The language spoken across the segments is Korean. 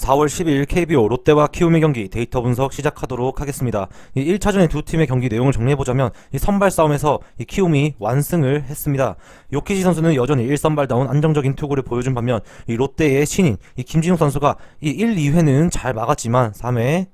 4월 10일 KBO 롯데와 키움의 경기 데이터 분석 시작하도록 하겠습니다. 1차전의 두 팀의 경기 내용을 정리해보자면 선발 싸움에서 키움이 완승을 했습니다. 요키시 선수는 여전히 1선발다운 안정적인 투구를 보여준 반면 롯데의 신인 김진욱 선수가 1, 2회는 잘 막았지만 3회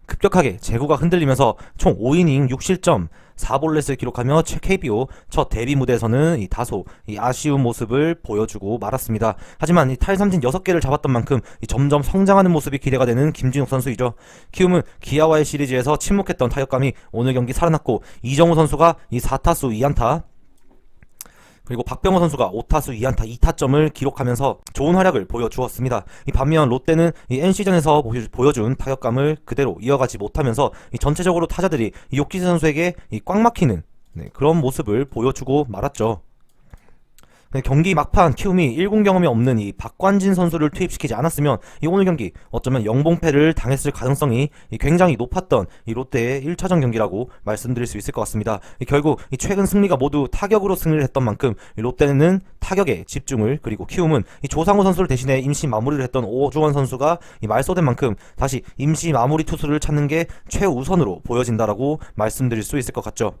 급격하게 제구가 흔들리면서 총 5이닝 6실점 4볼넷을 기록하며 KBO 첫 데뷔 무대에서는 다소 아쉬운 모습을 보여주고 말았습니다. 하지만 탈삼진 6개를 잡았던 만큼 점점 성장하는 모습이 기대가 되는 김진욱 선수이죠. 키움은 기아와의 시리즈에서 침묵했던 타격감이 오늘 경기 살아났고, 이정우 선수가 4타수 2안타, 그리고 박병호 선수가 5타수 2안타 2타점을 기록하면서 좋은 활약을 보여주었습니다. 반면 롯데는 NC전에서 보여준 타격감을 그대로 이어가지 못하면서 전체적으로 타자들이 요키시 선수에게 꽉 막히는 그런 모습을 보여주고 말았죠. 경기 막판 키움이 1군 경험이 없는 박관진 선수를 투입시키지 않았으면 오늘 경기 어쩌면 영봉패를 당했을 가능성이 굉장히 높았던 롯데의 1차전 경기라고 말씀드릴 수 있을 것 같습니다. 결국 최근 승리가 모두 타격으로 승리를 했던 만큼 롯데는 타격에 집중을, 그리고 키움은 조상우 선수를 대신해 임시 마무리를 했던 오주원 선수가 말소된 만큼 다시 임시 마무리 투수를 찾는 게 최우선으로 보여진다라고 말씀드릴 수 있을 것 같죠.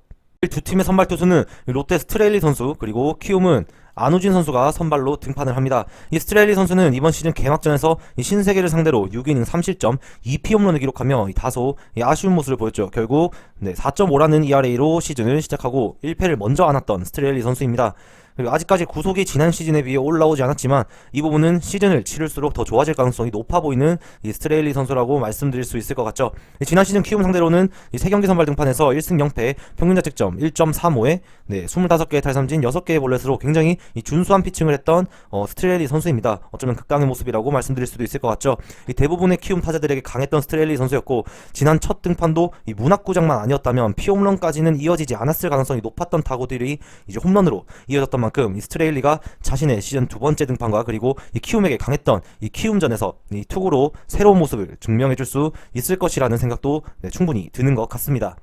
두 팀의 선발 투수는 롯데 스트레일리 선수, 그리고 키움은 안우진 선수가 선발로 등판을 합니다. 스트레일리 선수는 이번 시즌 개막전에서 신세계를 상대로 6이닝 3실점 2피 홈런을 기록하며 다소 아쉬운 모습을 보였죠. 결국 4.5라는 ERA로 시즌을 시작하고 1패를 먼저 안았던 스트레일리 선수입니다. 그리고 아직까지 구속이 지난 시즌에 비해 올라오지 않았지만 이 부분은 시즌을 치를수록 더 좋아질 가능성이 높아 보이는 스트레일리 선수라고 말씀드릴 수 있을 것 같죠. 지난 시즌 키움 상대로는 3경기 선발 등판에서 1승 0패, 평균 자책점 1.35에 25개의 탈삼진 6개의 볼넷으로 굉장히 준수한 피칭을 했던 스트레일리 선수입니다. 어쩌면 극강의 모습이라고 말씀드릴 수도 있을 것 같죠. 대부분의 키움 타자들에게 강했던 스트레일리 선수였고, 지난 첫 등판도 문학구장만 아니었다면 피홈런까지는 이어지지 않았을 가능성이 높았던 타구들이 이제 홈런으로 이어졌던 만큼 스트레일리가 자신의 시즌 두 번째 등판과 그리고 키움에게 강했던 키움전에서 투구로 새로운 모습을 증명해줄 수 있을 것이라는 생각도 충분히 드는 것 같습니다.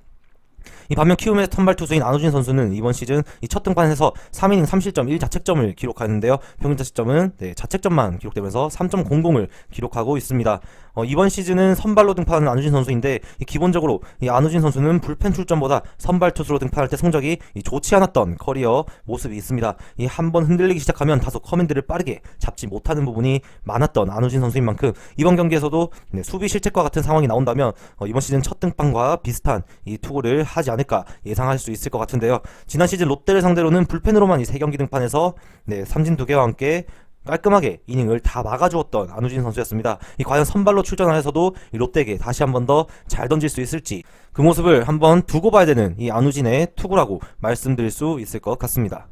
반면 키움의 선발 투수인 안우진 선수는 이번 시즌 첫 등판에서 3이닝 3실점 1자책점을 기록하는데요. 평균 자책점은 자책점만 기록되면서 3.00을 기록하고 있습니다. 이번 시즌은 선발로 등판하는 안우진 선수인데 기본적으로 안우진 선수는 불펜 출전보다 선발 투수로 등판할 때 성적이 좋지 않았던 커리어 모습이 있습니다. 한번 흔들리기 시작하면 다소 커맨드를 빠르게 잡지 못하는 부분이 많았던 안우진 선수인 만큼 이번 경기에서도 수비 실책과 같은 상황이 나온다면 이번 시즌 첫 등판과 비슷한 투구를 하지 않을까 예상할 수 있을 것 같은데요. 지난 시즌 롯데를 상대로는 불펜으로만 3경기 등판해서 삼진 2개와 함께 깔끔하게 이닝을 다 막아주었던 안우진 선수였습니다. 과연 선발로 출전하여서도 롯데에게 다시 한 번 더 잘 던질 수 있을지, 그 모습을 한번 두고 봐야 되는 안우진의 투구라고 말씀드릴 수 있을 것 같습니다.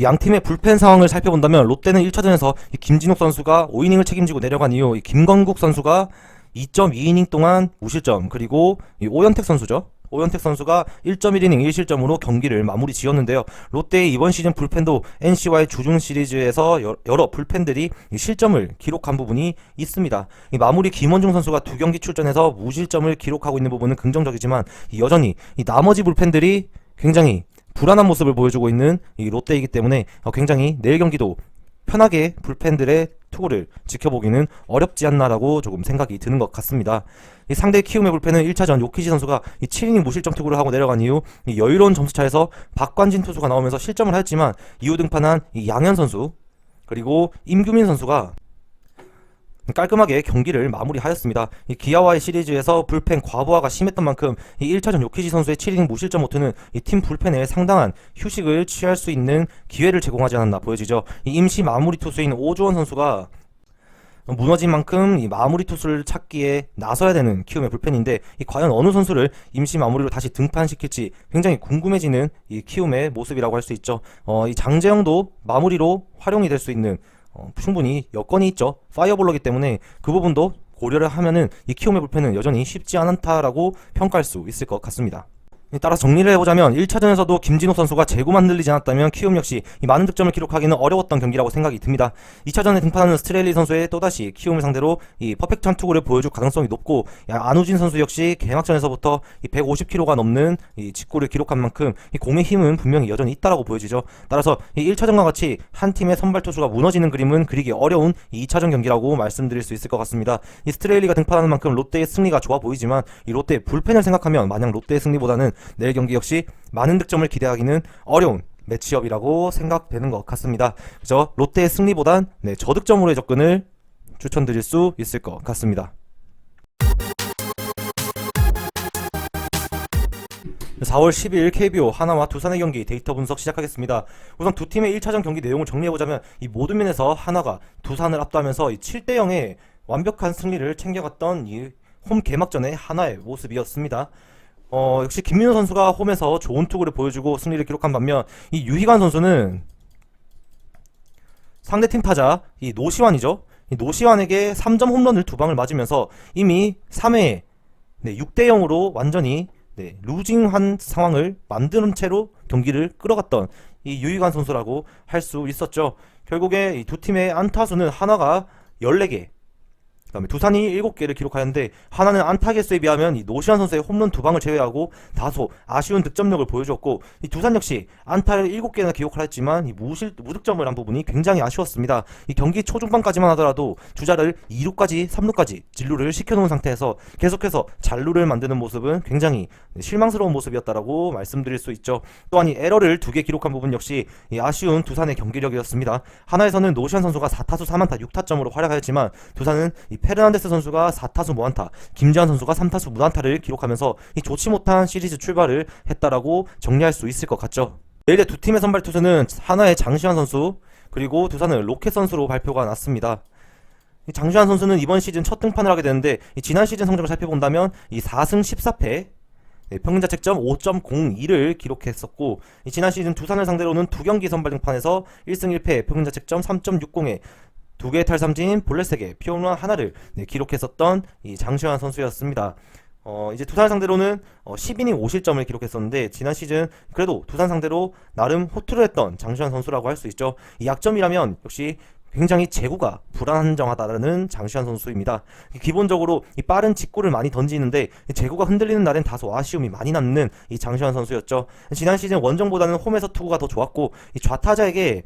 양팀의 불펜 상황을 살펴본다면 롯데는 1차전에서 김진욱 선수가 5이닝을 책임지고 내려간 이후 김건국 선수가 2.2이닝 동안 무실점, 그리고 오현택 선수죠. 오현택 선수가 1.1이닝 1실점으로 경기를 마무리 지었는데요. 롯데의 이번 시즌 불펜도 NC와의 주중 시리즈에서 여러 불펜들이 실점을 기록한 부분이 있습니다. 마무리 김원중 선수가 2경기 출전해서 무실점을 기록하고 있는 부분은 긍정적이지만 여전히 나머지 불펜들이 굉장히 불안한 모습을 보여주고 있는 롯데이기 때문에 굉장히 내일 경기도 편하게 불펜들의 투구를 지켜보기는 어렵지 않나라고 조금 생각이 드는 것 같습니다. 상대 키움의 불펜은 1차전 요키시 선수가 7이닝 무실점 투구를 하고 내려간 이후 여유로운 점수차에서 박관진 투수가 나오면서 실점을 했지만 이후 등판한 양현 선수, 그리고 임규민 선수가 깔끔하게 경기를 마무리하였습니다. 기아와의 시리즈에서 불펜 과부하가 심했던 만큼 1차전 요키시 선수의 7이닝 무실점 모투는 팀 불펜에 상당한 휴식을 취할 수 있는 기회를 제공하지 않았나 보여지죠. 임시 마무리 투수인 오주원 선수가 무너진 만큼 마무리 투수를 찾기에 나서야 되는 키움의 불펜인데 과연 어느 선수를 임시 마무리로 다시 등판시킬지 굉장히 궁금해지는 키움의 모습이라고 할 수 있죠. 장재영도 마무리로 활용이 될 수 있는 충분히 여건이 있죠. 파이어볼러기 때문에 그 부분도 고려를 하면은 키움의 불펜은 여전히 쉽지 않다라고 평가할 수 있을 것 같습니다. 따라서 정리를 해보자면 1차전에서도 김진욱 선수가 제구만 늘리지 않았다면 키움 역시 이 많은 득점을 기록하기는 어려웠던 경기라고 생각이 듭니다. 2차전에 등판하는 스트레일리 선수의 또다시 키움을 상대로 이 퍼펙트한 투구를 보여줄 가능성이 높고, 안우진 선수 역시 개막전에서부터 이 150kg가 넘는 이 직구를 기록한 만큼 이 공의 힘은 분명히 여전히 있다라고 보여지죠. 따라서 이 1차전과 같이 한 팀의 선발 투수가 무너지는 그림은 그리기 어려운 이 2차전 경기라고 말씀드릴 수 있을 것 같습니다. 이 스트레일리가 등판하는 만큼 롯데의 승리가 좋아 보이지만 이 롯데의 불펜을 생각하면 마냥 롯데의 승리보다는 내일 경기 역시 많은 득점을 기대하기는 어려운 매치업이라고 생각되는 것 같습니다. 그래서 롯데의 승리보단 저득점으로의 접근을 추천드릴 수 있을 것 같습니다. 4월 10일 KBO 하나와 두산의 경기 데이터 분석 시작하겠습니다. 우선 두 팀의 1차전 경기 내용을 정리해보자면 이 모든 면에서 하나가 두산을 압도하면서 7대0의 완벽한 승리를 챙겨갔던 이 홈 개막전의 하나의 모습이었습니다. 역시 김민호 선수가 홈에서 좋은 투구를 보여주고 승리를 기록한 반면 이 유희관 선수는 상대팀 타자 이 노시환이죠. 이 노시환에게 3점 홈런을 2방을 맞으면서 이미 3회에 6대0으로 완전히 루징한 상황을 만드는 채로 경기를 끌어갔던 이 유희관 선수라고 할 수 있었죠. 결국에 이 두 팀의 안타수는 하나가 14개, 그다음에 두산이 7개를 기록하였는데, 하나는 안타 개수에 비하면 이 노시환 선수의 홈런 2방을 제외하고 다소 아쉬운 득점력을 보여줬고, 이 두산 역시 안타를 7개나 기록을 했지만 이 무득점을 한 부분이 굉장히 아쉬웠습니다. 이 경기 초중반까지만 하더라도 주자를 2루까지 3루까지 진루를 시켜놓은 상태에서 계속해서 잔루를 만드는 모습은 굉장히 실망스러운 모습이었다라고 말씀드릴 수 있죠. 또한 이 에러를 2개 기록한 부분 역시 이 아쉬운 두산의 경기력이었습니다. 하나에서는 노시환 선수가 4타수 3안타 6타점으로 활약하였지만, 두산은 이 페르난데스 선수가 4타수 무안타, 김재환 선수가 3타수 무안타를 기록하면서 이 좋지 못한 시리즈 출발을 했다라고 정리할 수 있을 것 같죠. 내일의 두 팀의 선발 투수는 하나의 장시환 선수, 그리고 두산은 로켓 선수로 발표가 났습니다. 장시환 선수는 이번 시즌 첫 등판을 하게 되는데, 지난 시즌 성적을 살펴본다면 이 4승 14패, 평균 자책점 5.02를 기록했었고, 지난 시즌 두산을 상대로는 2경기 선발 등판에서 1승 1패, 평균 자책점 3.60에 2개의 탈삼진, 볼넷 3개, 피홈런 하나를 기록했었던 이 장시환 선수였습니다. 이제 두산 상대로는 10이닝 5실점을 기록했었는데, 지난 시즌 그래도 두산 상대로 나름 호투를 했던 장시환 선수라고 할 수 있죠. 이 약점이라면 역시 굉장히 제구가 불안정하다는 장시환 선수입니다. 기본적으로 이 빠른 직구를 많이 던지는데 제구가 흔들리는 날엔 다소 아쉬움이 많이 남는 이 장시환 선수였죠. 지난 시즌 원정보다는 홈에서 투구가 더 좋았고, 이 좌타자에게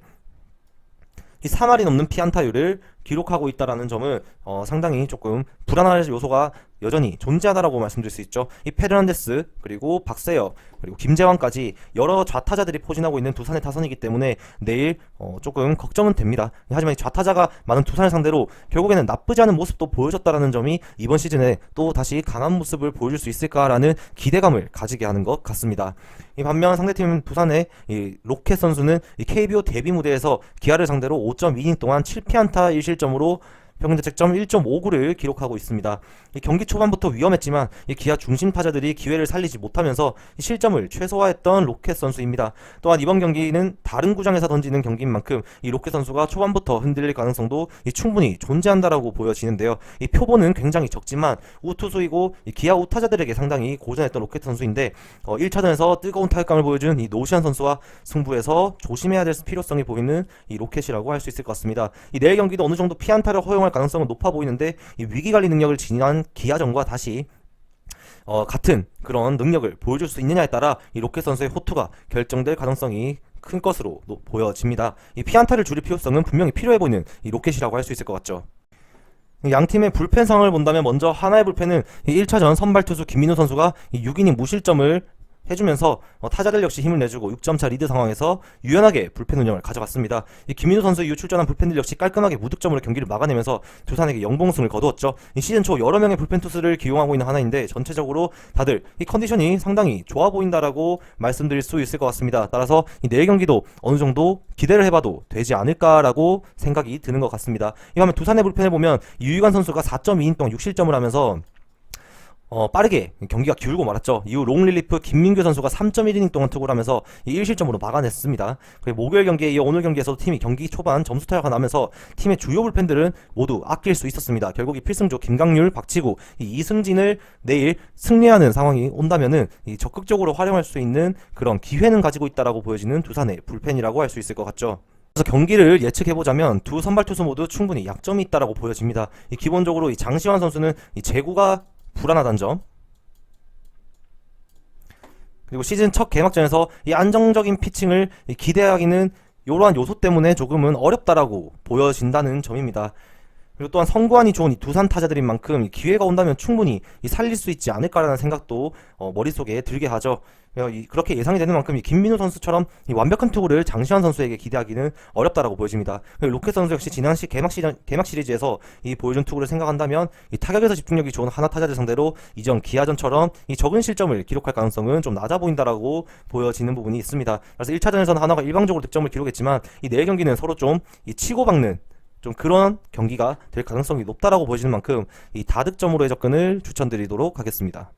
이 3할이 넘는 피안타율을 기록하고 있다는 점은 상당히 조금 불안할 요소가 여전히 존재하다라고 말씀드릴 수 있죠. 이 페르난데스, 그리고 박세혁, 그리고 김재환까지 여러 좌타자들이 포진하고 있는 두산의 타선이기 때문에 내일 조금 걱정은 됩니다. 하지만 이 좌타자가 많은 두산을 상대로 결국에는 나쁘지 않은 모습도 보여줬다라는 점이 이번 시즌에 또 다시 강한 모습을 보여줄 수 있을까라는 기대감을 가지게 하는 것 같습니다. 이 반면 상대팀 두산의 이 로켓 선수는 이 KBO 데뷔 무대에서 기아를 상대로 5.2이닝 동안 7피안타 1실점으로 평균 자책점 1.59를 기록하고 있습니다. 이 경기 초반부터 위험했지만 이 기아 중심 타자들이 기회를 살리지 못하면서 이 실점을 최소화했던 로켓 선수입니다. 또한 이번 경기는 다른 구장에서 던지는 경기인 만큼 이 로켓 선수가 초반부터 흔들릴 가능성도 충분히 존재한다라고 보여지는데요. 이 표본은 굉장히 적지만 우투수이고 이 기아 우타자들에게 상당히 고전했던 로켓 선수인데, 1차전에서 뜨거운 타격감을 보여준 이 노시안 선수와 승부에서 조심해야 될 필요성이 보이는 이 로켓이라고 할 수 있을 것 같습니다. 이 내일 경기도 어느 정도 피안타를 허용할 가능성은 높아 보이는데, 이 위기관리 능력을 지닌 기아전과 다시 같은 그런 능력을 보여줄 수 있느냐에 따라 이 로켓 선수의 호투가 결정될 가능성이 큰 것으로 보여집니다. 이 피안타를 줄일 필요성은 분명히 필요해 보이는 이 로켓이라고 할 수 있을 것 같죠. 양팀의 불펜 상황을 본다면 먼저 하나의 불펜은 이 1차전 선발 투수 김민호 선수가 이 6이닝 무실점을 해주면서 타자들 역시 힘을 내주고 6점차 리드 상황에서 유연하게 불펜 운영을 가져갔습니다. 이 김민우 선수 이후 출전한 불펜들 역시 깔끔하게 무득점으로 경기를 막아내면서 두산에게 영봉승을 거두었죠. 이 시즌 초 여러 명의 불펜 투수를 기용하고 있는 하나인데, 전체적으로 다들 이 컨디션이 상당히 좋아 보인다라고 말씀드릴 수 있을 것 같습니다. 따라서 이 내일 경기도 어느 정도 기대를 해봐도 되지 않을까라고 생각이 드는 것 같습니다. 이 반면 두산의 불펜을 보면 유희관 선수가 4.2이닝 동안 6실점을 하면서 빠르게 경기가 기울고 말았죠. 이후 롱릴리프 김민규 선수가 3.1이닝 동안 투구를 하면서 이 1실점으로 막아냈습니다. 그리고 목요일 경기에 이어 오늘 경기에서도 팀이 경기 초반 점수 타격가 나면서 팀의 주요 불펜들은 모두 아낄 수 있었습니다. 결국 이 필승조 김강률, 박지구, 이 이승진을 내일 승리하는 상황이 온다면은 이 적극적으로 활용할 수 있는 그런 기회는 가지고 있다라고 보여지는 두산의 불펜이라고 할 수 있을 것 같죠. 그래서 경기를 예측해보자면 두 선발 투수 모두 충분히 약점이 있다라고 보여집니다. 기본적으로 이 장시환 선수는 이 제구가 불안하다는 점, 그리고 시즌 첫 개막전에서 이 안정적인 피칭을 기대하기는 이러한 요소 때문에 조금은 어렵다라고 보여진다는 점입니다. 그리고 또한 선구안이 좋은 이 두산 타자들인 만큼 이 기회가 온다면 충분히 이 살릴 수 있지 않을까라는 생각도 머릿속에 들게 하죠. 그렇게 예상이 되는 만큼 이 김민호 선수처럼 이 완벽한 투구를 장시환 선수에게 기대하기는 어렵다라고 보여집니다. 로켓 선수 역시 지난 개막 시리즈에서 이 보여준 투구를 생각한다면 이 타격에서 집중력이 좋은 하나 타자들 상대로 이전 기아전처럼 이 적은 실점을 기록할 가능성은 좀 낮아 보인다라고 보여지는 부분이 있습니다. 그래서 1차전에서는 하나가 일방적으로 득점을 기록했지만 이 내일 경기는 서로 좀 이 치고박는 좀 그런 경기가 될 가능성이 높다라고 보여지는 만큼 이 다득점으로의 접근을 추천드리도록 하겠습니다.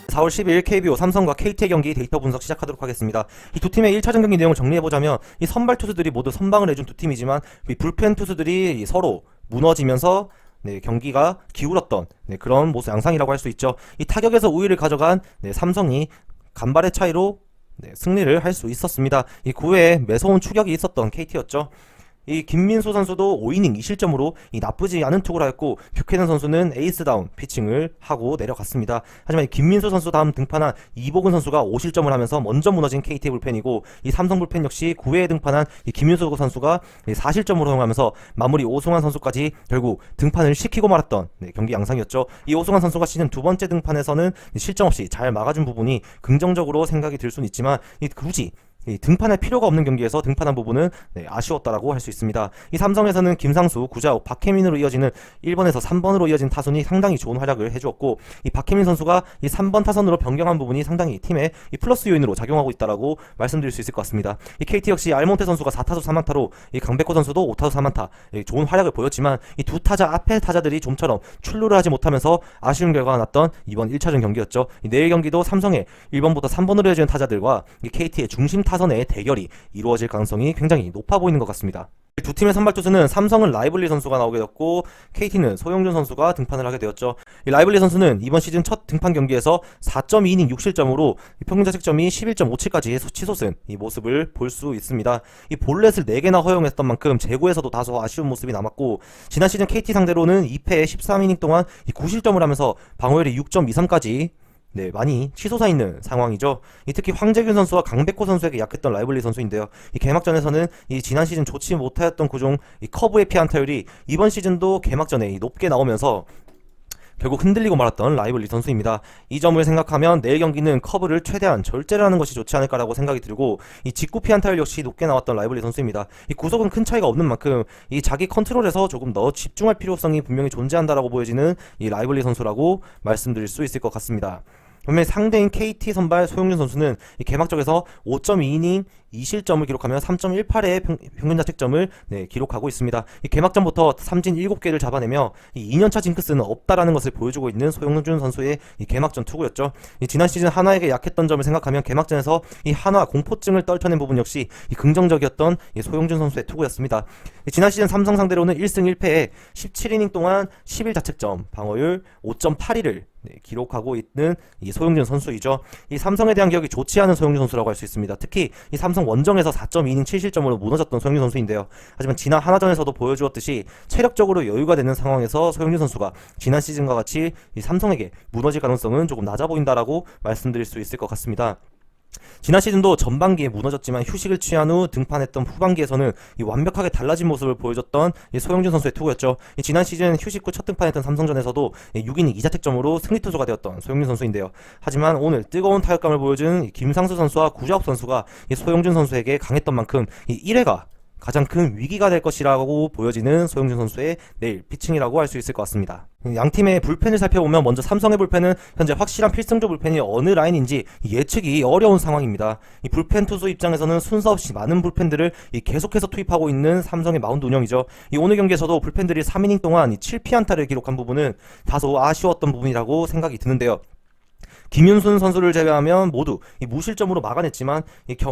4월 10일 KBO 삼성과 KT의 경기 데이터 분석 시작하도록 하겠습니다. 이 두 팀의 1차전 경기 내용을 정리해보자면 이 선발 투수들이 모두 선방을 해준 두 팀이지만 이 불펜 투수들이 서로 무너지면서 경기가 기울었던 그런 모습 양상이라고 할 수 있죠. 이 타격에서 우위를 가져간 삼성이 간발의 차이로 승리를 할 수 있었습니다. 이 9회에 매서운 추격이 있었던 KT였죠. 이 김민수 선수도 5이닝 2실점으로 이 나쁘지 않은 투구를 했고, 뷰캐넌 선수는 에이스다운 피칭을 하고 내려갔습니다. 하지만 이 김민수 선수 다음 등판한 이복은 선수가 5실점을 하면서 먼저 무너진 KT 불펜이고, 이 삼성 불펜 역시 9회에 등판한 이 김민수 선수가 4실점으로 허용하면서 마무리 오승환 선수까지 결국 등판을 시키고 말았던 경기 양상이었죠. 이 오승환 선수가 시즌 두 번째 등판에서는 실점 없이 잘 막아준 부분이 긍정적으로 생각이 들 수는 있지만 굳이 이 등판할 필요가 없는 경기에서 등판한 부분은 아쉬웠다라고 할 수 있습니다. 이 삼성에서는 김상수, 구자욱, 박혜민으로 이어지는 1번에서 3번으로 이어진 타선이 상당히 좋은 활약을 해주었고, 이 박혜민 선수가 이 3번 타선으로 변경한 부분이 상당히 팀의 이 플러스 요인으로 작용하고 있다라고 말씀드릴 수 있을 것 같습니다. 이 KT 역시 알몬테 선수가 4타수 3안타로 이 강백호 선수도 5타수 3안타 좋은 활약을 보였지만 이 두 타자 앞에 타자들이 좀처럼 출루를 하지 못하면서 아쉬운 결과가 났던 이번 1차전 경기였죠. 이 내일 경기도 삼성의 1번부터 3번으로 이어지는 타자들과 이 KT의 중심 타선의 대결이 이루어질 가능성이 굉장히 높아 보이는 것 같습니다. 두 팀의 선발 투수는 삼성은 라이블리 선수가 나오게 됐고, KT는 소영준 선수가 등판을 하게 되었죠. 이 라이블리 선수는 이번 시즌 첫 등판 경기에서 4.2이닝 6실점으로 평균 자책점이 11.57까지 치솟은 이 모습을 볼 수 있습니다. 이 볼넷을 4개나 허용했던 만큼 제구에서도 다소 아쉬운 모습이 남았고, 지난 시즌 KT 상대로는 2패에 13이닝 동안 이 9실점을 하면서 방어율이 6.23까지 많이 치솟아 있는 상황이죠. 특히 황재균 선수와 강백호 선수에게 약했던 라이블리 선수인데요. 이 개막전에서는 이 지난 시즌 좋지 못하였던 구종 이 커브의 피안 타율이 이번 시즌도 개막전에 높게 나오면서 결국 흔들리고 말았던 라이블리 선수입니다. 이 점을 생각하면 내일 경기는 커브를 최대한 절제를 하는 것이 좋지 않을까라고 생각이 들고, 이 직구 피안 타율 역시 높게 나왔던 라이블리 선수입니다. 이 구속은 큰 차이가 없는 만큼 이 자기 컨트롤에서 조금 더 집중할 필요성이 분명히 존재한다라고 보여지는 이 라이블리 선수라고 말씀드릴 수 있을 것 같습니다. 반면 상대인 KT 선발 소영준 선수는 이 개막적에서 5.2이닝 2실점을 기록하며 3.18의 평균 자책점을 기록하고 있습니다. 이 개막전부터 삼진 7개를 잡아내며 이 2년차 징크스는 없다라는 것을 보여주고 있는 소영준 선수의 이 개막전 투구였죠. 이 지난 시즌 하나에게 약했던 점을 생각하면 개막전에서 이 하나 공포증을 떨쳐낸 부분 역시 이 긍정적이었던 이 소영준 선수의 투구였습니다. 지난 시즌 삼성 상대로는 1승 1패에 17이닝 동안 11자책점, 방어율 5.82를 기록하고 있는 이 소영준 선수이죠. 이 삼성에 대한 기억이 좋지 않은 소영준 선수라고 할 수 있습니다. 특히 이 삼성 원정에서 4.2이닝 7실점으로 무너졌던 소영준 선수인데요. 하지만 지난 하나전에서도 보여주었듯이 체력적으로 여유가 되는 상황에서 소영준 선수가 지난 시즌과 같이 이 삼성에게 무너질 가능성은 조금 낮아 보인다라고 말씀드릴 수 있을 것 같습니다. 지난 시즌도 전반기에 무너졌지만 휴식을 취한 후 등판했던 후반기에서는 이 완벽하게 달라진 모습을 보여줬던 이 소영준 선수의 투구였죠. 지난 시즌 휴식 후 첫 등판했던 삼성전에서도 6이닝 2자책점으로 승리 투수가 되었던 소영준 선수인데요. 하지만 오늘 뜨거운 타격감을 보여준 김상수 선수와 구자욱 선수가 이 소영준 선수에게 강했던 만큼 이 1회가 가장 큰 위기가 될 것이라고 보여지는 소영준 선수의 내일 피칭이라고 할 수 있을 것 같습니다. 양 팀의 불펜을 살펴보면 먼저 삼성의 불펜은 현재 확실한 필승조 불펜이 어느 라인인지 예측이 어려운 상황입니다. 이 불펜 투수 입장에서는 순서 없이 많은 불펜들을 계속해서 투입하고 있는 삼성의 마운드 운영이죠. 이 오늘 경기에서도 불펜들이 3이닝 동안 7피안타를 기록한 부분은 다소 아쉬웠던 부분이라고 생각이 드는데요. 김윤순 선수를 제외하면 모두 무실점으로 막아냈지만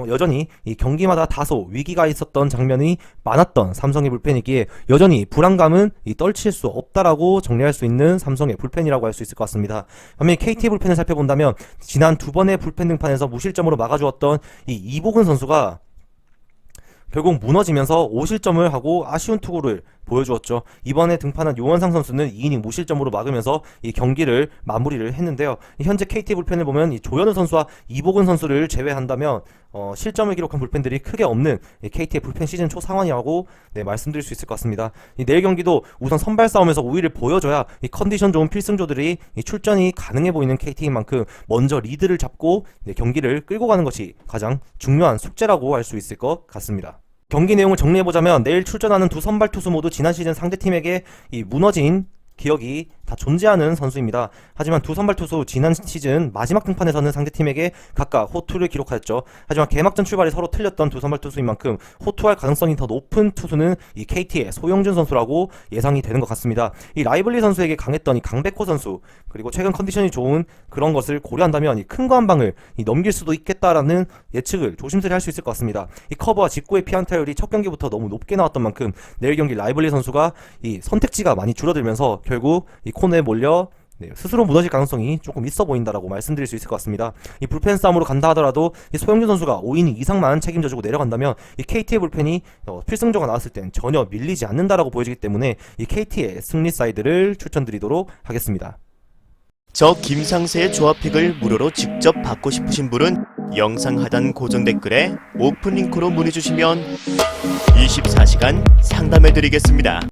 여전히 경기마다 다소 위기가 있었던 장면이 많았던 삼성의 불펜이기에 여전히 불안감은 떨칠 수 없다라고 정리할 수 있는 삼성의 불펜이라고 할 수 있을 것 같습니다. 반면 KT의 불펜을 살펴본다면 지난 두 번의 불펜 등판에서 무실점으로 막아주었던 이보근 선수가 결국 무너지면서 5실점을 하고 아쉬운 투구를 보여주었죠. 이번에 등판한 요원상 선수는 2이닝 무실점으로 막으면서 이 경기를 마무리를 했는데요. 현재 KT 불펜을 보면 조현우 선수와 이보근 선수를 제외한다면 실점을 기록한 불펜들이 크게 없는 KT의 불펜 시즌 초 상황이라고 말씀드릴 수 있을 것 같습니다. 내일 경기도 우선 선발 싸움에서 우위를 보여줘야 컨디션 좋은 필승조들이 출전이 가능해 보이는 KT인 만큼 먼저 리드를 잡고 경기를 끌고 가는 것이 가장 중요한 숙제라고 할 수 있을 것 같습니다. 경기 내용을 정리해보자면 내일 출전하는 두 선발 투수 모두 지난 시즌 상대팀에게 무너진 기억이 다 존재하는 선수입니다. 하지만 두 선발 투수 지난 시즌 마지막 등판에서는 상대팀에게 각각 호투를 기록하였죠. 하지만 개막전 출발이 서로 틀렸던 두 선발 투수인 만큼 호투할 가능성이 더 높은 투수는 이 KT의 소영준 선수라고 예상이 되는 것 같습니다. 이 라이블리 선수에게 강했던 이 강백호 선수, 그리고 최근 컨디션이 좋은 그런 것을 고려한다면 이 큰 거 한 방을 넘길 수도 있겠다라는 예측을 조심스레 할 수 있을 것 같습니다. 이 커버와 직구의 피안타율이 첫 경기부터 너무 높게 나왔던 만큼 내일 경기 라이블리 선수가 이 선택지가 많이 줄어들면서 결국 이 코너에 몰려 스스로 무너질 가능성이 조금 있어 보인다라고 말씀드릴 수 있을 것 같습니다. 이 불펜 싸움으로 간다 하더라도 이 소영준 선수가 5이닝 이상만 책임져주고 내려간다면 이 KT의 불펜이 필승조가 나왔을 땐 전혀 밀리지 않는다라고 보여지기 때문에 이 KT의 승리 사이드를 추천드리도록 하겠습니다. 저 김상세의 조합픽을 무료로 직접 받고 싶으신 분은 영상 하단 고정 댓글에 오픈 링크로 문의 주시면 24시간 상담해 드리겠습니다.